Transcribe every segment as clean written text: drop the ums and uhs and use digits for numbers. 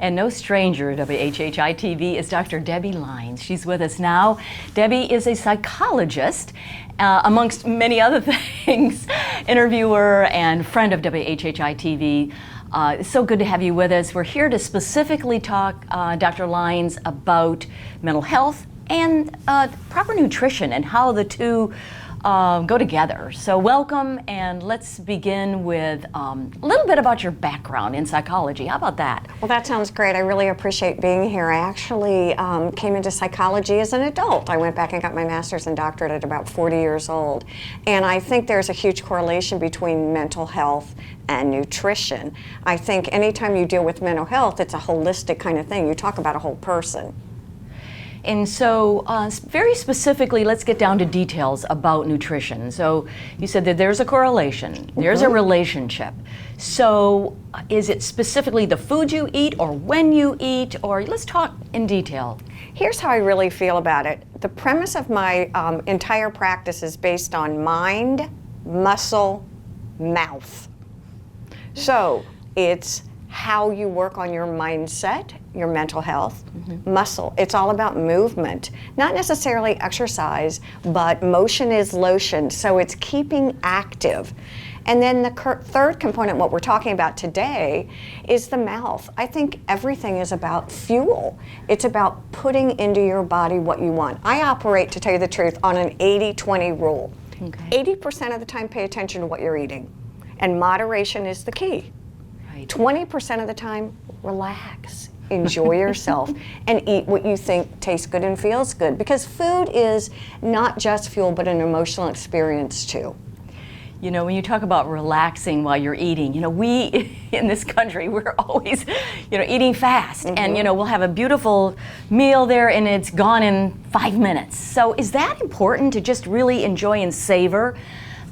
And no stranger to WHHI-TV is Dr. Debi Lynes. She's with us now. Debi is a psychologist, amongst many other things, interviewer and friend of WHHI-TV. It's so good to have you with us. We're here to specifically talk, Dr. Lynes, about mental health and proper nutrition and how the two go together. So welcome, and let's begin with a little bit about your background in psychology. How about that? Well, that sounds great. I really appreciate being here. I actually came into psychology as an adult. I went back and got my master's and doctorate at about 40 years old. And I think there's a huge correlation between mental health and nutrition. I think anytime you deal with mental health, it's a holistic kind of thing. You talk about a whole person. And so very specifically, let's get down to details about nutrition. So you said that there's a correlation, there's a relationship. So is it specifically the food you eat or when you eat, or let's talk in detail. Here's how I really feel about it. The premise of my entire practice is based on mind, muscle, mouth. So it's how you work on your mindset, your mental health, muscle. It's all about movement, not necessarily exercise, but motion is lotion, so it's keeping active. And then the third component, what we're talking about today, is the mouth. I think everything is about fuel. It's about putting into your body what you want. I operate, to tell you the truth, on an 80-20 rule. 80% of the time, pay attention to what you're eating, and moderation is the key. 20% of the time, relax, enjoy yourself, and eat what you think tastes good and feels good. Because food is not just fuel, but an emotional experience too. You know, when you talk about relaxing while you're eating, you know, we in this country, we're always, eating fast. And, we'll have a beautiful meal there and it's gone in 5 minutes. So is that important to just really enjoy and savor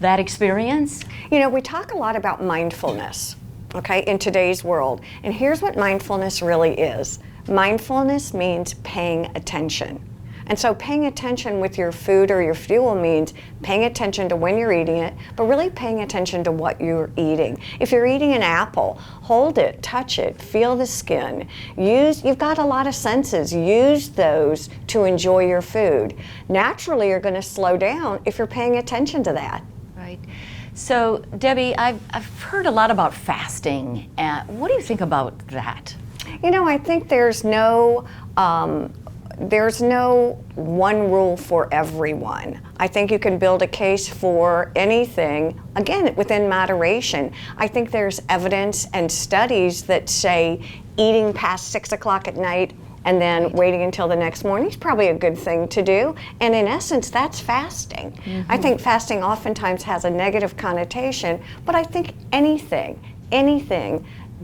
that experience? You know, we talk a lot about mindfulness. Okay, in today's world. And here's what mindfulness really is. Mindfulness means paying attention. And so paying attention with your food or your fuel means paying attention to when you're eating it, but really paying attention to what you're eating. If you're eating an apple, hold it, touch it, feel the skin. You've got a lot of senses. Use those to enjoy your food. Naturally, you're going to slow down if you're paying attention to that. Right. So, Debi, I've heard a lot about fasting. What do you think about that? You know, I think there's no one rule for everyone. I think you can build a case for anything, again, within moderation. I think there's evidence and studies that say eating past 6 o'clock at night and then waiting until the next morning is probably a good thing to do. And in essence, that's fasting. I think fasting oftentimes has a negative connotation, but I think anything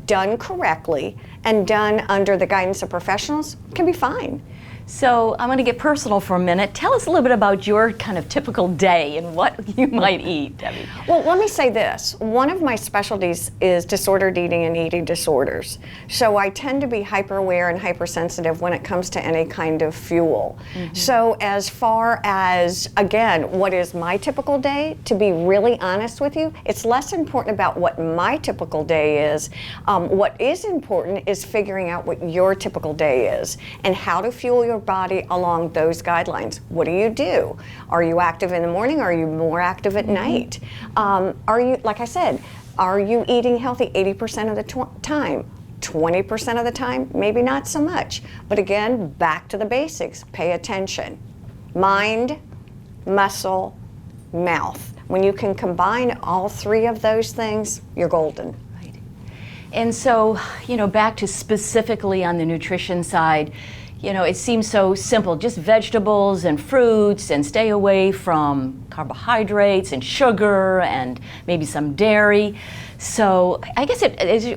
done correctly and done under the guidance of professionals can be fine. So I'm going to get personal for a minute. Tell us a little bit about your kind of typical day and what you might eat, Debi. Well, let me say this. One of my specialties is disordered eating and eating disorders. So I tend to be hyper aware and hypersensitive when it comes to any kind of fuel. So as far as, again, what is my typical day, to be really honest with you, it's less important about what my typical day is. What is important is figuring out what your typical day is and how to fuel your body along those guidelines. What do? Are you active in the morning? Are you more active at night? Are you, like I said, are you eating healthy 80% of the time? 20% of the time, maybe not so much. But again, back to the basics. Pay attention. Mind, muscle, mouth. When you can combine all three of those things, you're golden. Right. And so, back to specifically on the nutrition side, it seems so simple, just vegetables and fruits, and stay away from carbohydrates and sugar and maybe some dairy. So I guess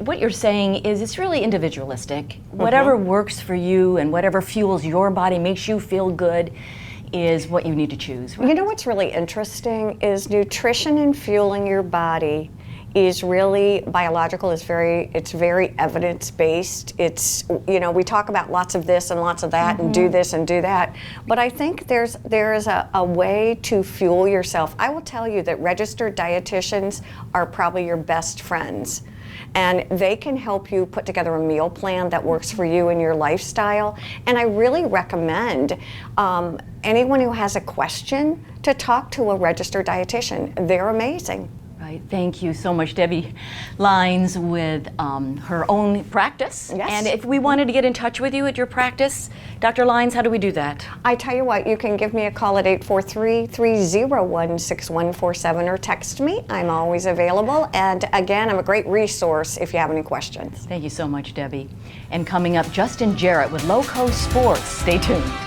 what you're saying is it's really individualistic. Whatever works for you and whatever fuels your body, makes you feel good, is what you need to choose. Right? You know what's really interesting is nutrition and fueling your body is really biological. It's very evidence-based. It's, you know, we talk about lots of this and lots of that and do this and do that, but I think there is a way to fuel yourself. I will tell you that registered dietitians are probably your best friends. And they can help you put together a meal plan that works for you and your lifestyle. And I really recommend anyone who has a question to talk to a registered dietitian. They're amazing. Right. Thank you so much, Debi Lynes, with her own practice. Yes. And if we wanted to get in touch with you at your practice, Dr. Lynes, how do we do that? I tell you what, you can give me a call at 843-301-6147 or text me. I'm always available. And again, I'm a great resource if you have any questions. Thank you so much, Debi. And coming up, Justin Jarrett with Loco Sports. Stay tuned.